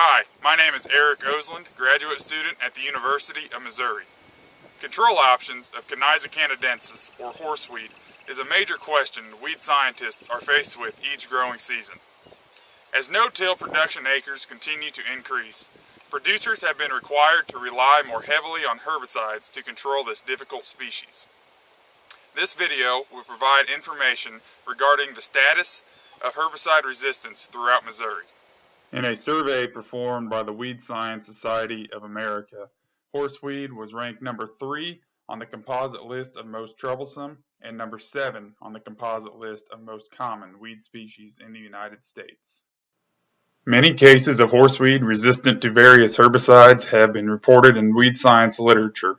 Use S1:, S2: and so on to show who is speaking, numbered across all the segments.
S1: Hi, my name is Eric Oseland, graduate student at the University of Missouri. Control options of Conyza canadensis, or horseweed, is a major question weed scientists are faced with each growing season. As no-till production acres continue to increase, producers have been required to rely more heavily on herbicides to control this difficult species. This video will provide information regarding the status of herbicide resistance throughout Missouri.
S2: In a survey performed by the Weed Science Society of America, horseweed was ranked number 3 on the composite list of most troublesome and number 7 on the composite list of most common weed species in the United States. Many cases of horseweed resistant to various herbicides have been reported in weed science literature.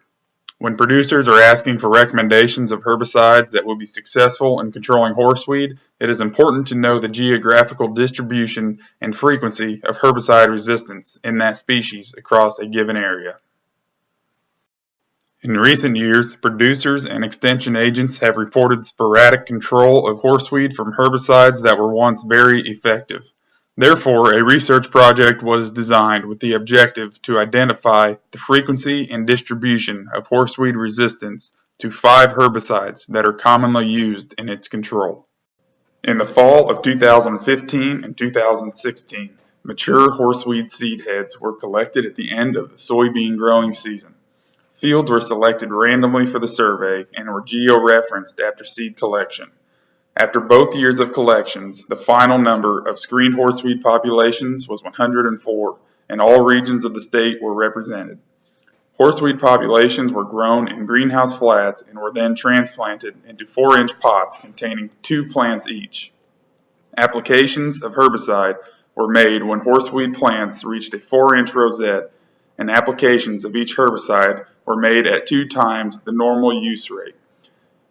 S2: When producers are asking for recommendations of herbicides that will be successful in controlling horseweed, it is important to know the geographical distribution and frequency of herbicide resistance in that species across a given area. In recent years, producers and extension agents have reported sporadic control of horseweed from herbicides that were once very effective. Therefore, a research project was designed with the objective to identify the frequency and distribution of horseweed resistance to 5 herbicides that are commonly used in its control. In the fall of 2015 and 2016, mature horseweed seed heads were collected at the end of the soybean growing season. Fields were selected randomly for the survey and were geo-referenced after seed collection. After both years of collections, the final number of screened horseweed populations was 104, and all regions of the state were represented. Horseweed populations were grown in greenhouse flats and were then transplanted into 4-inch pots containing 2 plants each. Applications of herbicide were made when horseweed plants reached a 4-inch rosette, and applications of each herbicide were made at 2 times the normal use rate.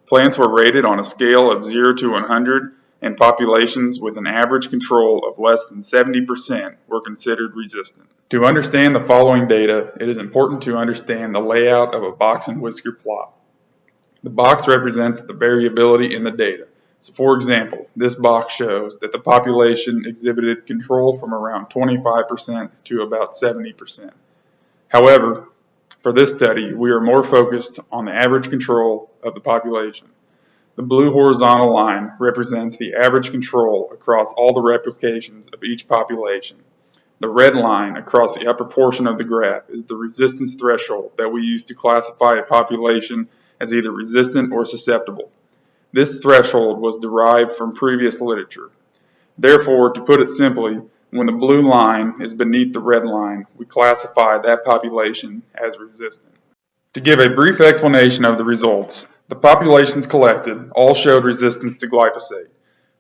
S2: Plants were rated on a scale of 0 to 100, and populations with an average control of less than 70% were considered resistant. To understand the following data, it is important to understand the layout of a box and whisker plot. The box represents the variability in the data. So for example, this box shows that the population exhibited control from around 25% to about 70%. However, for this study, we are more focused on the average control of the population. The blue horizontal line represents the average control across all the replications of each population. The red line across the upper portion of the graph is the resistance threshold that we use to classify a population as either resistant or susceptible. This threshold was derived from previous literature. Therefore, to put it simply, when the blue line is beneath the red line, we classify that population as resistant. To give a brief explanation of the results, the populations collected all showed resistance to glyphosate.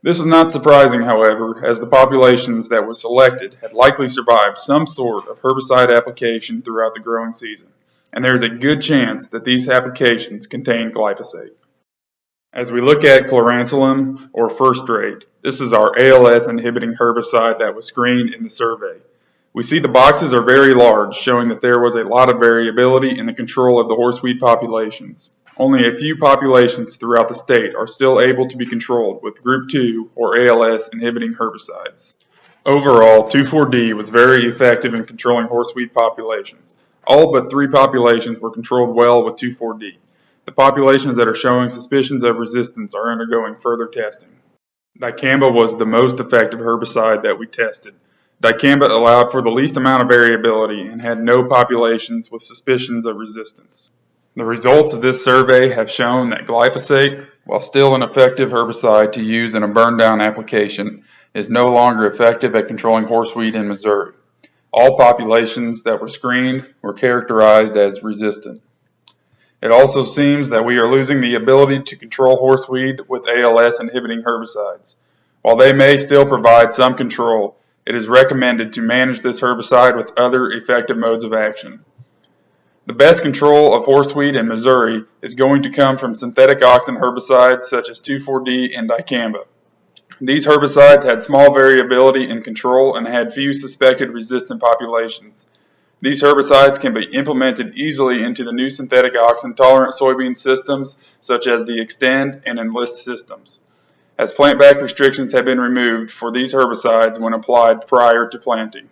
S2: This was not surprising, however, as the populations that were selected had likely survived some sort of herbicide application throughout the growing season, and there is a good chance that these applications contain glyphosate. As we look at chloranthalum, or first rate, this is our ALS inhibiting herbicide that was screened in the survey. We see the boxes are very large, showing that there was a lot of variability in the control of the horseweed populations. Only a few populations throughout the state are still able to be controlled with Group 2 or ALS inhibiting herbicides. Overall, 2,4-D was very effective in controlling horseweed populations. All but 3 populations were controlled well with 2,4-D. The populations that are showing suspicions of resistance are undergoing further testing. Dicamba was the most effective herbicide that we tested. Dicamba allowed for the least amount of variability and had no populations with suspicions of resistance. The results of this survey have shown that glyphosate, while still an effective herbicide to use in a burn-down application, is no longer effective at controlling horseweed in Missouri. All populations that were screened were characterized as resistant. It also seems that we are losing the ability to control horseweed with ALS inhibiting herbicides. While they may still provide some control, it is recommended to manage this herbicide with other effective modes of action. The best control of horseweed in Missouri is going to come from synthetic auxin herbicides such as 2,4-D and dicamba. These herbicides had small variability in control and had few suspected resistant populations. These herbicides can be implemented easily into the new synthetic auxin-tolerant soybean systems, such as the Extend and Enlist systems, as plant-back restrictions have been removed for these herbicides when applied prior to planting.